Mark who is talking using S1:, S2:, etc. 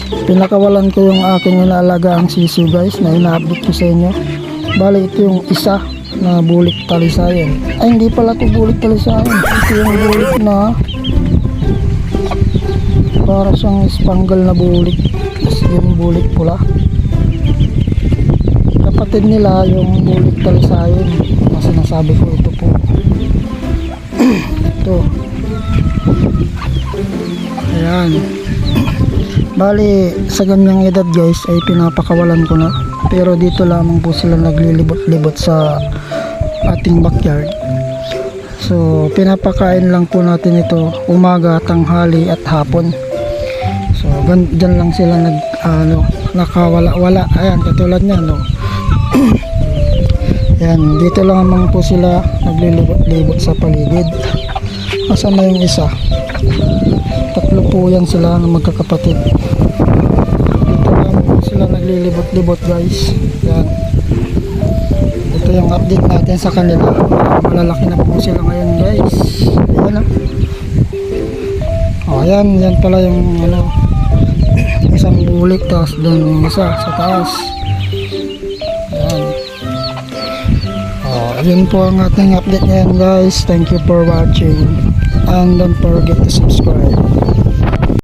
S1: Pinakawalan ko yung aking inaalagang sisiw guys na ina-update ko sa inyo. Bali ito yung isa na bulik talisayan. Ay hindi pala ito bulik talisayan. Ito yung bulik na para siyang spangle na bulik. Tapos yung bulik pula. Kapatid nila yung bulik talisayan na sinasabi ko. Ito po. Ito. Ayan. Bali sa ganyang edad guys ay pinapakawalan ko na, pero dito lamang po sila naglilibot-libot sa ating backyard. So pinapakain lang po natin ito umaga, tanghali at hapon. So dyan lang sila nakawala-wala. Ayan, katulad niya no. Yan, dito lamang po sila naglilibot-libot sa paligid. Asan na yung isa? Tatlo po yan sila na magkakapatid. Dito lang po sila naglilibot-libot guys. Yan. Ito yung update natin sa kanila. Malalaki na po sila ngayon guys. Ayan o. Ayan, yan pala yung isang bulik, tapos doon yung isa sa taas. Ayan. Yun po ang ating update ngayon guys. Thank you for watching and don't forget to subscribe.